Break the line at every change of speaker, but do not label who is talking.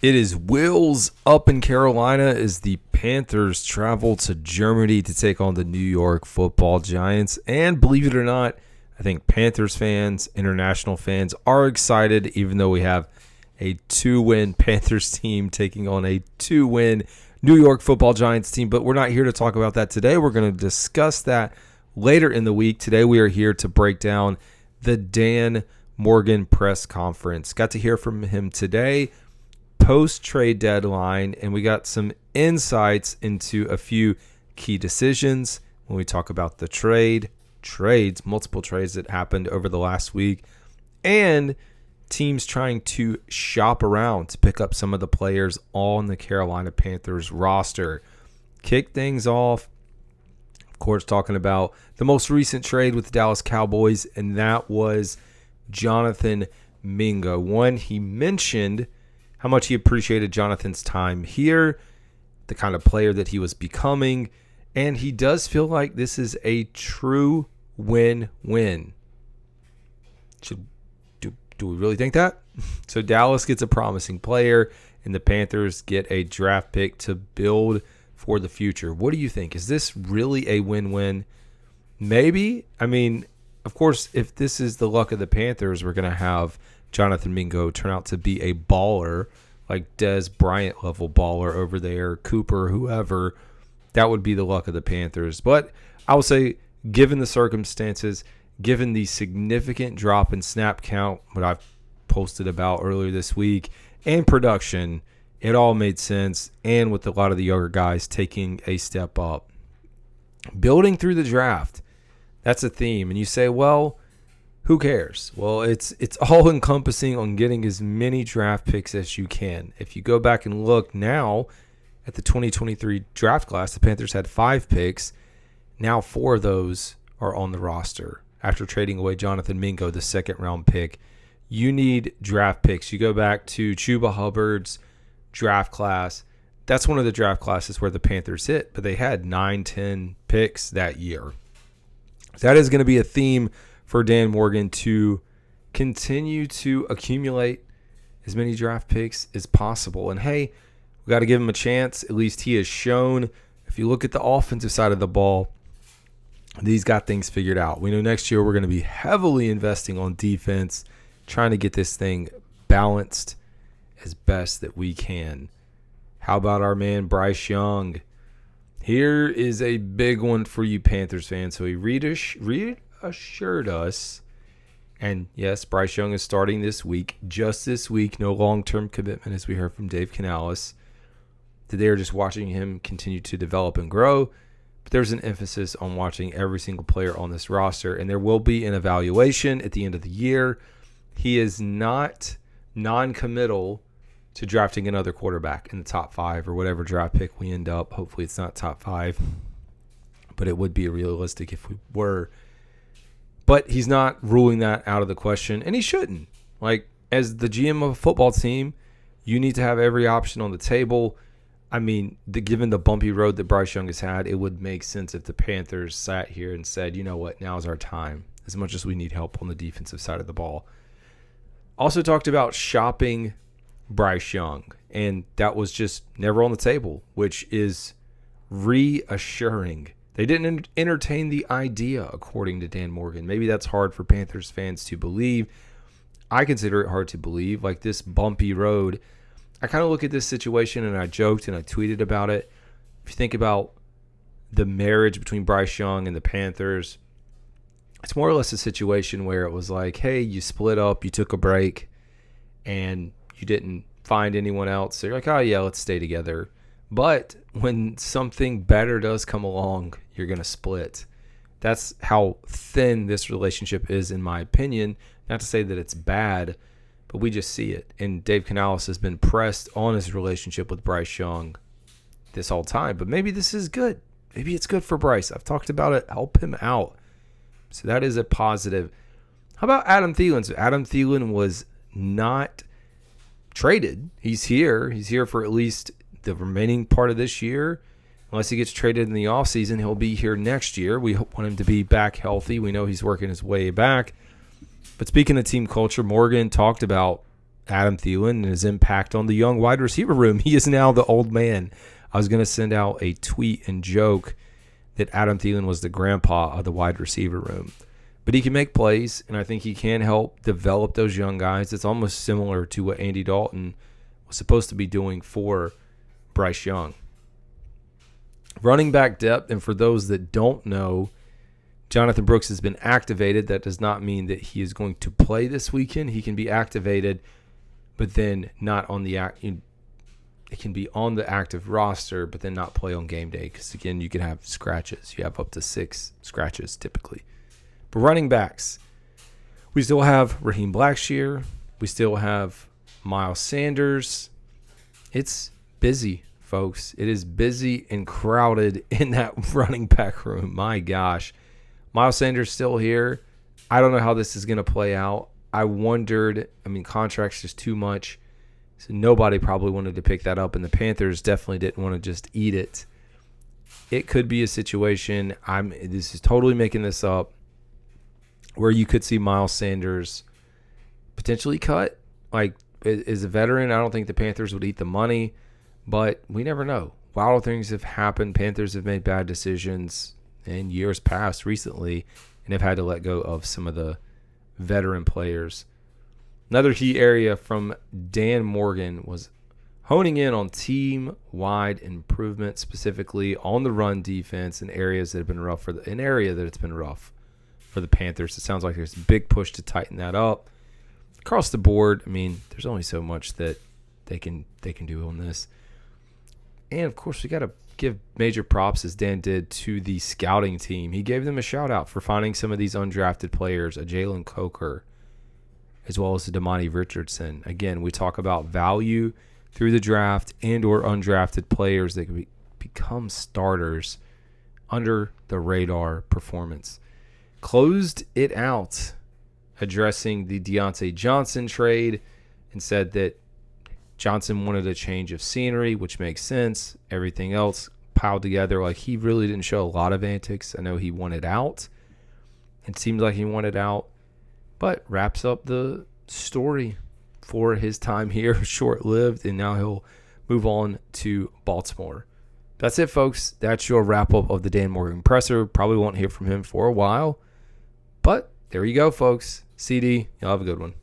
It is wheels up in Carolina as the Panthers travel to Germany to take on the New York Football Giants. And believe it or not, I think Panthers fans, international fans are excited, even though we have a 2-win Panthers team taking on a 2-win New York Football Giants team. But we're not here to talk about that today. We're going to discuss that later in the week. Today we are here to break down the Dan Morgan press conference. Got to hear from him today, post-trade deadline, and we got some insights into a few key decisions when we talk about the multiple trades that happened over the last week, and teams trying to shop around to pick up some of the players on the Carolina Panthers roster. Kick things off, of course, talking about the most recent trade with the Dallas Cowboys, and that was Jonathan Mingo. One, he mentioned how much he appreciated Jonathan's time here, the kind of player that he was becoming, and he does feel like this is a true win-win. Do we really think that? So Dallas gets a promising player, and the Panthers get a draft pick to build for the future. What do you think? Is this really a win-win? Maybe. I mean, of course, if this is the luck of the Panthers, we're going to have Jonathan Mingo turn out to be a baller, like Des Bryant level baller over there, Cooper, whoever. That would be the luck of the Panthers. But I will say, given the circumstances, given the significant drop in snap count, what I've posted about earlier this week, and production, it all made sense. And with a lot of the younger guys taking a step up. Building through the draft, that's a theme. And you say, well, who cares? Well, it's all encompassing on getting as many draft picks as you can. If you go back and look now at the 2023 draft class, the Panthers had 5 picks. Now 4 of those are on the roster after trading away Jonathan Mingo, the second-round pick. You need draft picks. You go back to Chuba Hubbard's draft class. That's one of the draft classes where the Panthers hit, but they had 9-10 picks that year. That is going to be a theme for Dan Morgan to continue to accumulate as many draft picks as possible. And hey, we got to give him a chance. At least he has shown, if you look at the offensive side of the ball, he's got things figured out. We know next year we're going to be heavily investing on defense, trying to get this thing balanced as best that we can. How about our man Bryce Young? Here is a big one for you Panthers fans. So he reassured us, and yes, Bryce Young is starting this week, just this week, no long-term commitment as we heard from Dave Canales, that they are just watching him continue to develop and grow. But there's an emphasis on watching every single player on this roster, and there will be an evaluation at the end of the year. He is not non-committal to drafting another quarterback in the top 5 or whatever draft pick we end up. Hopefully it's not top 5, but it would be realistic if we were. But he's not ruling that out of the question, and he shouldn't. Like, as the GM of a football team, you need to have every option on the table. I mean, given the bumpy road that Bryce Young has had, it would make sense if the Panthers sat here and said, you know what, now's our time, as much as we need help on the defensive side of the ball. Also talked about shopping Bryce Young, and that was just never on the table, which is reassuring. They didn't entertain the idea, according to Dan Morgan. Maybe that's hard for Panthers fans to believe. I consider it hard to believe, like this bumpy road. I kind of look at this situation, and I joked and I tweeted about it. If you think about the marriage between Bryce Young and the Panthers, it's more or less a situation where it was like, hey, you split up, you took a break, and you didn't find anyone else. So you're like, oh, yeah, let's stay together. But when something better does come along, you're going to split. That's how thin this relationship is, in my opinion. Not to say that it's bad, but we just see it. And Dave Canales has been pressed on his relationship with Bryce Young this whole time. But maybe this is good. Maybe it's good for Bryce. I've talked about it. Help him out. So that is a positive. How about Adam Thielen? So Adam Thielen was not traded. He's here. He's here for at least the remaining part of this year. Unless he gets traded in the offseason, he'll be here next year. We want him to be back healthy. We know he's working his way back. But speaking of team culture, Morgan talked about Adam Thielen and his impact on the young wide receiver room. He is now the old man. I was going to send out a tweet and joke that Adam Thielen was the grandpa of the wide receiver room. But he can make plays, and I think he can help develop those young guys. It's almost similar to what Andy Dalton was supposed to be doing for Bryce Young. Running back depth, and for those that don't know, Jonathan Brooks has been activated. That does not mean that he is going to play this weekend. He can be activated, but then not on the it can be on the active roster, but then not play on game day. Because again, you can have scratches. You have up to 6 scratches typically. But running backs, we still have Raheem Blackshear. We still have Miles Sanders. It's busy, folks. It is busy and crowded in that running back room. My gosh. Miles Sanders still here. I don't know how this is going to play out. I wondered, contract's just too much. So nobody probably wanted to pick that up, and the Panthers definitely didn't want to just eat it. It could be a situation, this is totally making this up, where you could see Miles Sanders potentially cut. Like, as a veteran, I don't think the Panthers would eat the money, but we never know. Wild things have happened. Panthers have made bad decisions in years past recently and have had to let go of some of the veteran players. Another key area from Dan Morgan was honing in on team-wide improvement, specifically on the run defense in areas that have been rough for an area that it's been rough for the Panthers. It sounds like there's a big push to tighten that up. Across the board, there's only so much that they can do on this. And, of course, we got to give major props, as Dan did, to the scouting team. He gave them a shout-out for finding some of these undrafted players, a Jalen Coker, as well as a Damani Richardson. Again, we talk about value through the draft and or undrafted players that can become starters under the radar performance. Closed it out addressing the Deontay Johnson trade and said that Johnson wanted a change of scenery, which makes sense. Everything else piled together. Like, he really didn't show a lot of antics. I know he wanted out. It seems like he wanted out, but wraps up the story for his time here, short-lived, and now he'll move on to Baltimore. That's it, folks. That's your wrap-up of the Dan Morgan presser. Probably won't hear from him for a while, but there you go, folks. CD, y'all have a good one.